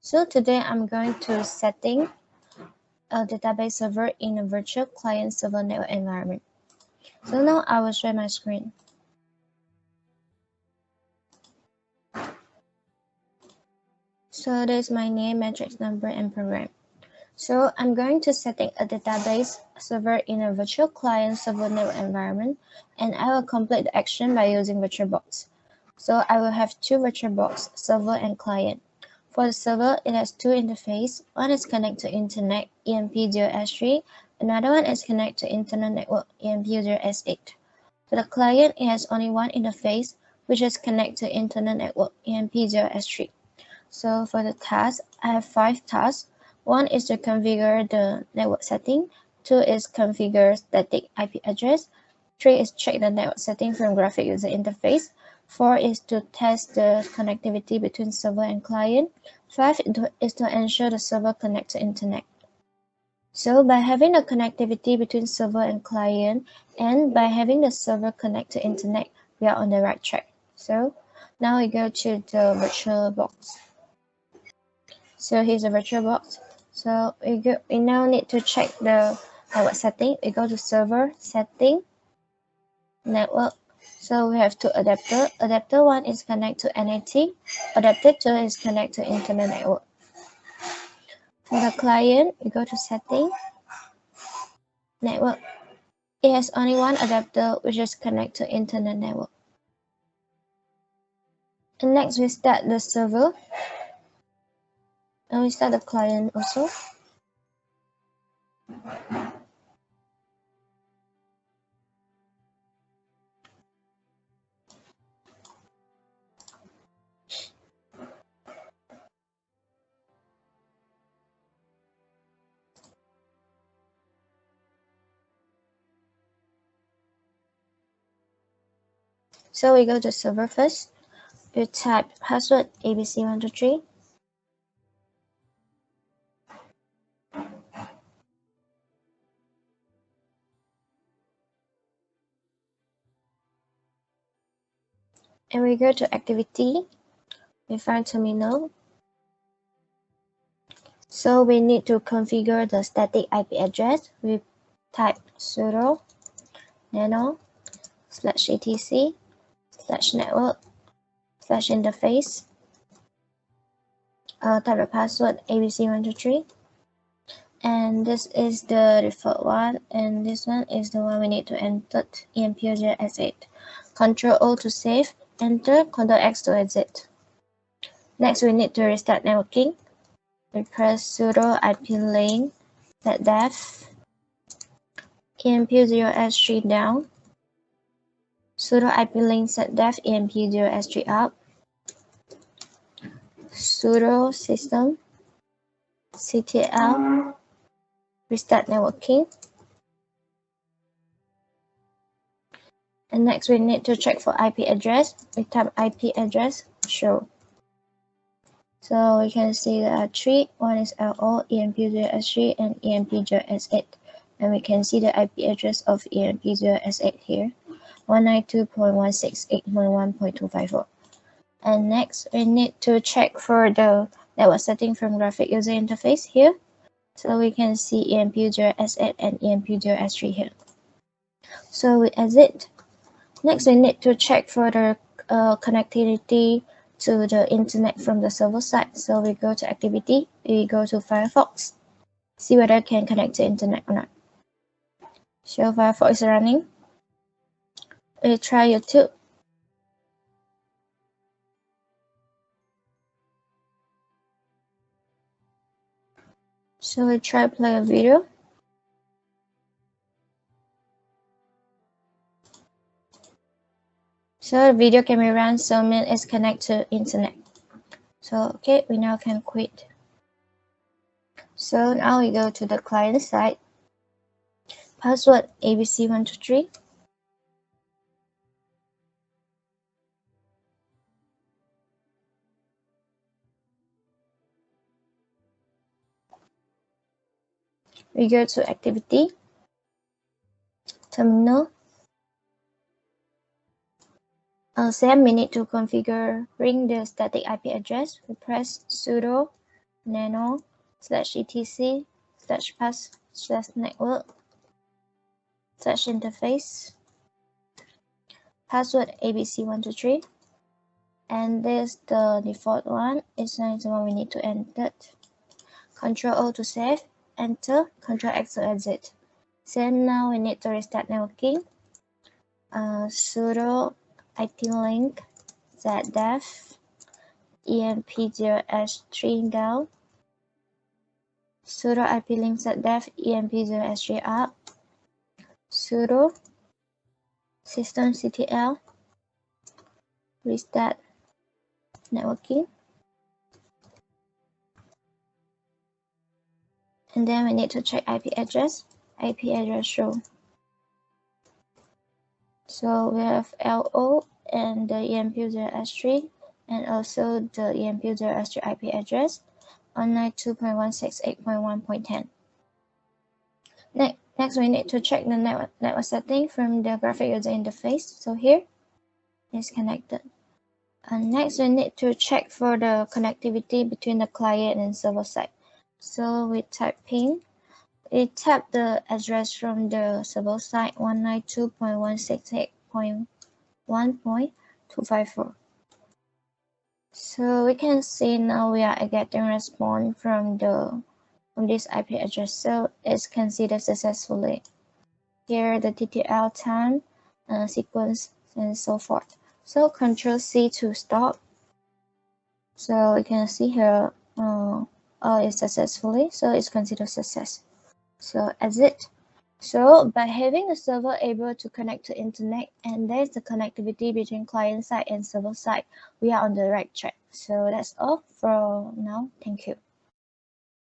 So today I'm going to setting a database server in a virtual client server network environment. So now I will share my screen. So there's my name, matrix number, and program. So I'm going to setting a database server in a virtual client server network environment, and I will complete the action by using VirtualBox. So I will have two VirtualBox, server and client. For the server, it has two interfaces. One is connected to Internet EMP0S3, another one is connected to Internet Network EMP0S8. For the client, it has only one interface, which is connected to Internet Network EMP0S3. So for the task, I have 5 tasks. 1 is to configure the network setting, 2 is configure static IP address, 3 is check the network setting from graphic user interface, 4 is to test the connectivity between server and client, 5 is to ensure the server connects to internet. So by having the connectivity between server and client, and by having the server connect to internet, we are on the right track. So now we go to the VirtualBox. So here's the VirtualBox. So we now need to check the network setting. We go to server setting, network. So we have two adapter. Adapter 1 is connected to NAT. Adapter 2 is connected to internet network. For the client, we go to setting, network. It has only one adapter, which is connected to internet network. And next we start the server. And we start the client also. So we go to server first. We type password ABC123. And we go to activity. We find terminal. So we need to configure the static IP address. We type sudo nano /etc/network/interface. Type the password ABC123. And this is the default one, and this one is the one we need to enter, EMP0S8. Ctrl O to save, enter, Ctrl X to exit. Next, we need to restart networking. We press sudo IP-link -dev EMP0S3 down, sudo IP-link -dev EMP0S3 up, sudo system ctl restart networking. And next we need to check for IP address. We type IP address show. So we can see there are 3. One is LO, EMP0S3, and EMP0S8. And we can see the IP address of EMP0S8 here, 192.168.1.254. And next we need to check for the network setting from graphic user interface here. So we can see EMP0S8 and EMP0S3 here. So we exit. Next, we need to check for the connectivity to the internet from the server side. So we go to activity, we go to Firefox, see whether it can connect to internet or not. So Firefox is running. We try YouTube. So we try play a video. So the video can be run, so mean it's connected to internet. So okay, we now can quit. So now we go to the client side. Password ABC123. We go to activity, terminal. Same, we need to configuring the static IP address. We press sudo nano/pass/network/interface, password ABC123, and this the default one. It's not the one we need to enter. Control O to save, enter, Control X to exit. So now we need to restart networking. Sudo ip-link zdev emp0s3 down, sudo ip-link zdev emp0s3 up, sudo systemctl restart networking, and then we need to check IP address row. So we have LO and the EMP0S3 and also the EMP0S3 IP address 192.168.1.10. Next, we need to check the network setting from the graphic user interface. So here is connected. And next, we need to check for the connectivity between the client and server side. So we type ping. We tap the address from the server side 192.168.1.254. So we can see now we are getting response from this IP address, so it's considered successfully. Here the TTL time, sequence, and so forth. So Control C to stop. So we can see here it's successfully, so it's considered success. So exit. So by having the server able to connect to internet and there's the connectivity between client side and server side, we are on the right track. So that's all for now. Thank you.